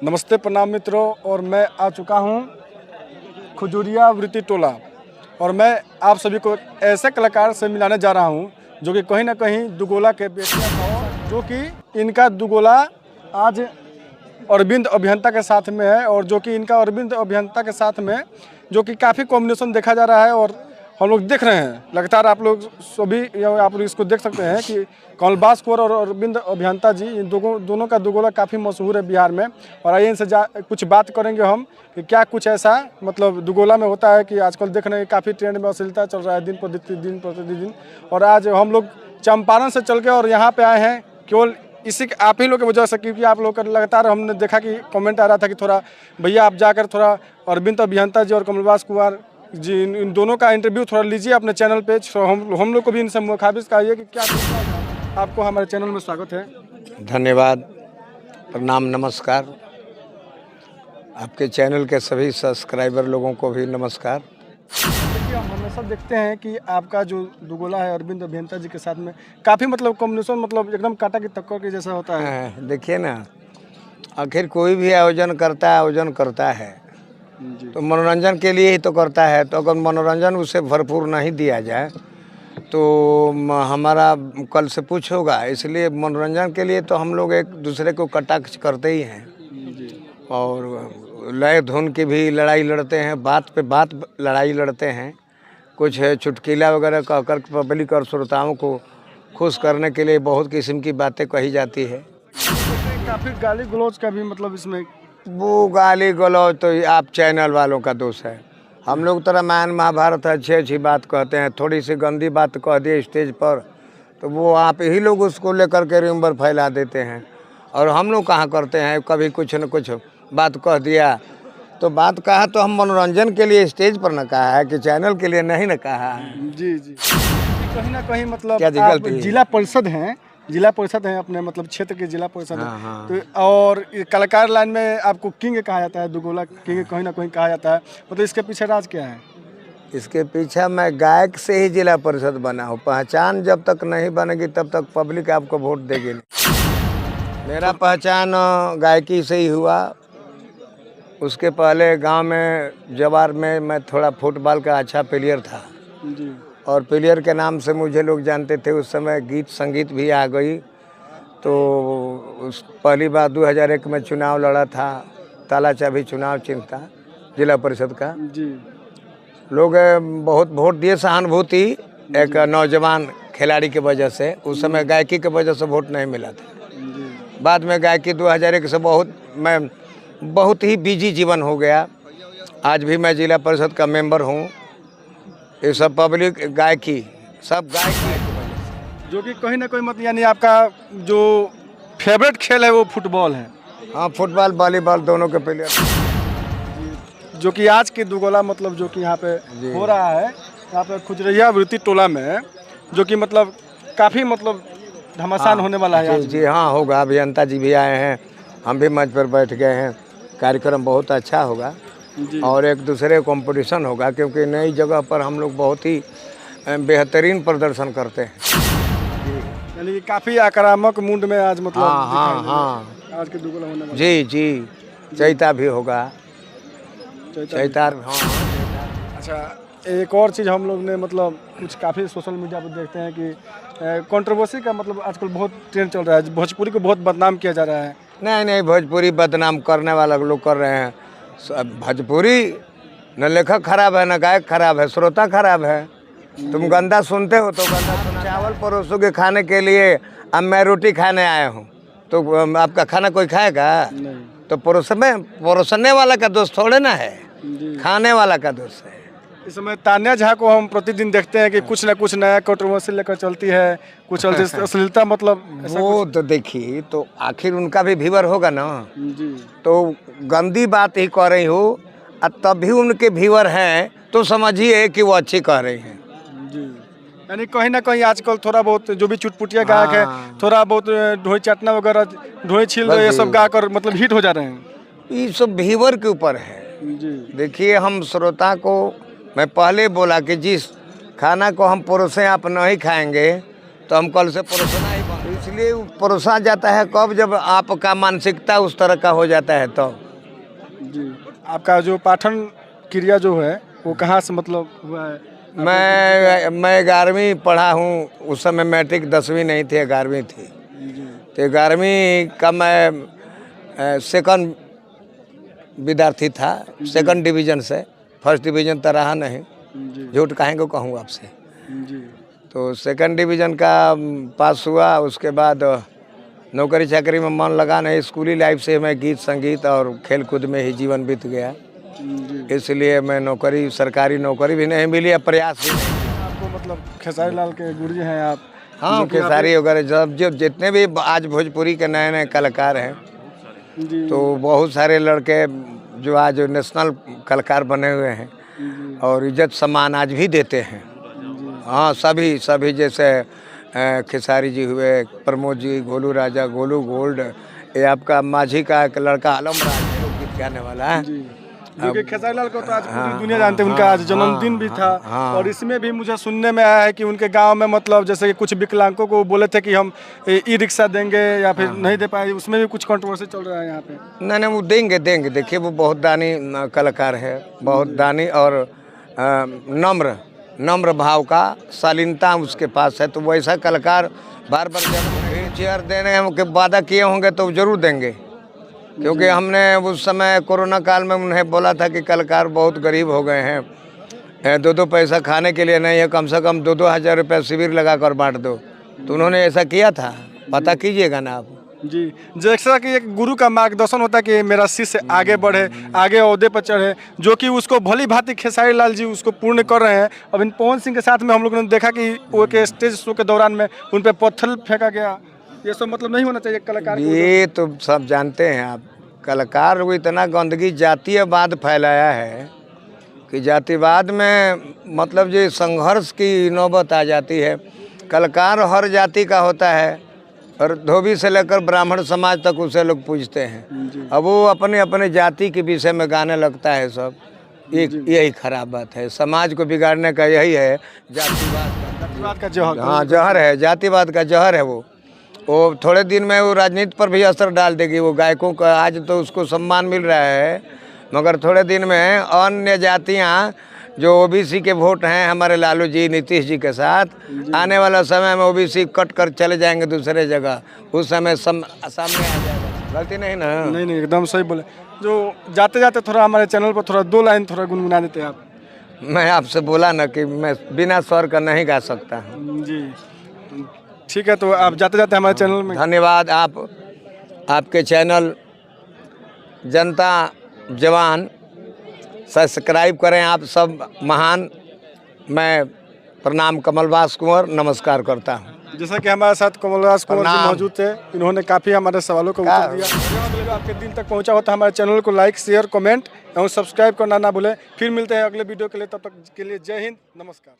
नमस्ते प्रणाम मित्रों, और मैं आ चुका हूँ खजूरिया वृत्ति टोला और मैं आप सभी को ऐसे कलाकार से मिलाने जा रहा हूँ जो कि कहीं ना कहीं दुगोला के बेटियाँ और जो कि इनका दुगोला आज अरविंद अभियंता के साथ में है और जो कि इनका अरविंद अभियंता के साथ में जो कि काफ़ी कॉम्बिनेशन देखा जा रहा है और हम लोग देख रहे हैं। लगातार आप लोग सभी आप लोग इसको देख सकते हैं कि कमलबास कुंवर और अरविंद अभियंता जी इन दोनों का दुगोला काफ़ी मशहूर है बिहार में। और आइए इनसे कुछ बात करेंगे हम कि क्या कुछ ऐसा मतलब दुगोला में होता है कि आजकल देख रहे हैं काफ़ी ट्रेंड में अश्लीलता चल रहा है दिन प्रतिदिन। और आज हम लोग चंपारण से चल के और यहाँ पे आए हैं केवल इसी आप ही लोग की वजह से, क्योंकि आप लोग का लगातार हमने देखा कि कमेंट आ रहा था कि थोड़ा भैया आप जाकर थोड़ा अरविंद अभियंता जी और कमलबास कुंवर जी इन दोनों का इंटरव्यू थोड़ा लीजिए अपने चैनल पे। हम लोग को भी इनसे मुखाबिज करिए कि क्या आपको हमारे चैनल में स्वागत है। धन्यवाद, प्रणाम, नमस्कार। आपके चैनल के सभी सब्सक्राइबर लोगों को भी नमस्कार। देखिए, हम हमेशा देखते हैं कि आपका जो दुगोला है अरविंद अभियंता जी के साथ में काफ़ी मतलब कॉम्बिनेशन मतलब एकदम कांटा की टक्कर के जैसा होता है। देखिए ना, आखिर कोई भी आयोजन करता है तो मनोरंजन के लिए ही तो करता है। तो अगर मनोरंजन उसे भरपूर नहीं दिया जाए तो हमारा कल से पूछ होगा। इसलिए मनोरंजन के लिए तो हम लोग एक दूसरे को कटाक्ष करते ही हैं और लय धुन की भी लड़ाई लड़ते हैं, बात पे बात लड़ाई लड़ते हैं। कुछ चुटकीला वगैरह कहकर पब्लिक और श्रोताओं को खुश करने के लिए बहुत किस्म की बातें कही जाती है। काफ़ी गाली गलौज का भी मतलब इसमें वो गाली गलौज तो आप चैनल वालों का दोष है। हम लोग तो रामायण महाभारत अच्छी बात कहते हैं, थोड़ी सी गंदी बात कह दिए स्टेज पर तो वो आप ही लोग उसको लेकर के रिम्बर फैला देते हैं। और हम लोग कहाँ करते हैं, कभी कुछ न कुछ बात कह दिया तो बात कहा तो हम मनोरंजन के लिए स्टेज पर न कहा है कि चैनल के लिए नहीं न कहा है। जी कहीं ना कहीं मतलब क्या आप जिला परिषद हैं अपने मतलब क्षेत्र के जिला परिषद है। हाँ। तो और कलाकार लाइन में आपको किंग कहा जाता है, दुगोला किंग कहीं ना कहीं कहा जाता है। मतलब इसके पीछे राज क्या है? इसके पीछे मैं गायक से ही जिला परिषद बना हूँ। पहचान जब तक नहीं बनेगी तब तक पब्लिक आपको वोट देगी नहीं। मेरा पहचान गायकी से ही हुआ। उसके पहले गांव में जवार में मैं थोड़ा फुटबॉल का अच्छा प्लेयर था जी। और प्लेयर के नाम से मुझे लोग जानते थे। उस समय गीत संगीत भी आ गई। तो उस पहली बार 2001 में चुनाव लड़ा था, ताला चाबी चुनाव चिन्ह था जिला परिषद का। जी। लोग बहुत वोट दिए, सहानुभूति एक नौजवान खिलाड़ी की वजह से। उस समय गायकी की वजह से वोट नहीं मिला था। बाद में गायकी 2001 से मैं बहुत ही बिजी जीवन हो गया। आज भी मैं जिला परिषद का मेंबर हूँ। ये सब पब्लिक गायकी सब गायकी जो कि कहीं ना कहीं मतलब यानी आपका जो फेवरेट खेल है वो फुटबॉल है। हाँ, फुटबॉल वॉलीबॉल दोनों के प्लेयर। जो कि आज की दुगोला मतलब जो कि यहाँ पे हो रहा है, यहाँ पे खजूरिया वृत्ति टोला में, जो कि मतलब काफ़ी मतलब घमासान होने वाला है। जी हाँ, होगा। अभियंता जी भी आए हैं, हम भी मंच पर बैठ गए हैं। कार्यक्रम बहुत अच्छा होगा और एक दूसरे कंपटीशन होगा, क्योंकि नई जगह पर हम लोग बहुत ही बेहतरीन प्रदर्शन करते हैं। यानी काफ़ी आक्रामक मूड में आज मतलब हाँ आज के दुगोला होने वाला। जी चैता भी होगा। चैता हाँ। अच्छा, एक और चीज़ हम लोग ने मतलब कुछ काफ़ी सोशल मीडिया पर देखते हैं कि कंट्रोवर्सी का मतलब आजकल बहुत ट्रेंड चल रहा है, भोजपुरी को बहुत बदनाम किया जा रहा है। नहीं, भोजपुरी बदनाम करने वाला लोग कर रहे हैं। भोजपुरी न लेखक खराब है, न गायक खराब है, श्रोता खराब है। तुम गंदा सुनते हो तो गंदा। चावल परोसोगे खाने के लिए, अब मैं रोटी खाने आया हूँ तो आपका खाना कोई खाएगा? नहीं। तो परोसने वाला का दोष थोड़े ना है, खाने वाला का दोष है। इस समय तान्या झा को हम प्रतिदिन देखते हैं कि कुछ ना कुछ नया कंट्रोवर्सी लेकर चलती है, कुछ अश्लीलता मतलब वो तो देखिए, तो आखिर उनका भी व्यूअर होगा ना। जी। तो गंदी बात ही कह रही हो और तब भी उनके व्यूअर हैं तो समझिए कि वो अच्छी कह रही हैं। जी। यानी कहीं ना कहीं आजकल थोड़ा बहुत जो भी चुटपुटिया गायक है, थोड़ा बहुत ढोई चाटना वगैरह, ढोई छील ये सब गाकर मतलब हिट हो जा रहे हैं। ये सब व्यूअर के ऊपर है। जी। देखिए, हम श्रोता को मैं पहले बोला कि जिस खाना को हम परोसें आप नहीं खाएंगे तो हम कल से परोसना ही बंद। इसलिए परोसा जाता है कब, जब आपका मानसिकता उस तरह का हो जाता है तो। जी, आपका जो पाठन क्रिया जो है वो कहाँ से मतलब हुआ है? मैं 11वीं पढ़ा हूँ, उस समय मैट्रिक 10वीं नहीं थी, 11वीं थी। तो 11वीं का मैं सेकंड विद्यार्थी था, सेकंड डिवीज़न से। फर्स्ट डिवीज़न तो रहा नहीं, झूठ काहे को कहूँ आपसे। तो सेकंड डिवीज़न का पास हुआ। उसके बाद नौकरी चाकरी में मन लगा नहीं, स्कूली लाइफ से मैं गीत संगीत और खेल कूद में ही जीवन बीत गया। इसलिए मैं नौकरी, सरकारी नौकरी भी नहीं मिली, प्रयास भी नहीं। आपको मतलब खेसारी लाल के गुरुजी हैं आप? हाँ, खेसारी वगैरह सब जो जितने भी आज भोजपुरी के नए नए कलाकार हैं, तो बहुत सारे लड़के जो आज नेशनल कलाकार बने हुए हैं और इज्जत सम्मान आज भी देते हैं। हाँ, सभी जैसे खेसारी जी हुए, प्रमोद जी, गोलू राजा, गोलू गोल्ड, ये आपका माझी का एक लड़का आलम राज गीत गाने वाला है। क्योंकि खेसारी लाल को तो आज पूरी दुनिया जानते हैं, उनका आज जन्मदिन भी था। और इसमें भी मुझे सुनने में आया है कि उनके गांव में मतलब जैसे कि कुछ विकलांगों को बोले थे कि हम ई रिक्शा देंगे या फिर नहीं दे पाए, उसमें भी कुछ कंट्रोवर्सी चल रहा है यहाँ पे। नहीं, वो देंगे। देखिए, वो बहुत दानी कलाकार है, बहुत दानी और नम्र भाव का, शालीनता उसके पास है। तो वैसा कलाकार बार बार जब चेयर देने के वादा किए होंगे तो जरूर देंगे, क्योंकि हमने उस समय कोरोना काल में उन्हें बोला था कि कलाकार बहुत गरीब हो गए हैं, 2 पैसा खाने के लिए नहीं है, कम से कम 2 हज़ार रुपये शिविर लगा कर बांट दो। तो उन्होंने ऐसा किया था, पता कीजिएगा ना आप। जी, जैसा कि एक गुरु का मार्गदर्शन होता है कि मेरा शिष्य आगे बढ़े, आगे ओहदे पर चढ़े, जो कि उसको भली भांति खेसारी लाल जी उसको पूर्ण कर रहे हैं। अब इन पवन सिंह के साथ में हम लोगों ने देखा कि वो के स्टेज शो के दौरान में उन पर पत्थर फेंका गया। ये सब मतलब नहीं होना चाहिए कलाकार को। ये तो सब जानते हैं आप, कलाकार को इतना गंदगी जातीयवाद फैलाया है कि जातिवाद में मतलब जो संघर्ष की नौबत आ जाती है। कलाकार हर जाति का होता है और धोबी से लेकर ब्राह्मण समाज तक उसे लोग पूजते हैं। अब वो अपने अपने जाति के विषय में गाने लगता है सब। यही खराब बात है, समाज को बिगाड़ने का यही है जातिवाद का जहर। हाँ, जहर है, जातिवाद का जहर है। वो थोड़े दिन में वो राजनीति पर भी असर डाल देगी। वो गायकों का आज तो उसको सम्मान मिल रहा है, मगर थोड़े दिन में अन्य जातियाँ जो ओबीसी के वोट हैं हमारे लालू जी, नीतीश जी के साथ, आने वाला समय में ओबीसी कट कर चले जाएंगे दूसरे जगह। उस समय सामने आ जाएगा। गलती नहीं ना? नहीं, एकदम सही बोले। जो जाते जाते थोड़ा हमारे चैनल पर थोड़ा 2 लाइन थोड़ा गुनगुना देते हैं आप। मैं आपसे बोला ना कि मैं बिना स्वर का नहीं गा सकता। जी ठीक है, तो आप जाते जाते हमारे चैनल में। धन्यवाद। आपके चैनल जनता जवान सब्सक्राइब करें। आप सब महान। मैं प्रणाम कमलवास कुंवर नमस्कार करता हूँ। जैसा कि हमारे साथ कमलवास कुंवर जी मौजूद थे, इन्होंने काफ़ी हमारे सवालों का उत्तर दिया। आपके दिल तक पहुँचा होता है, हमारे चैनल को लाइक, शेयर, कमेंट और सब्सक्राइब करना ना भूलें। फिर मिलते हैं अगले वीडियो के लिए, तब तक के लिए जय हिंद, नमस्कार।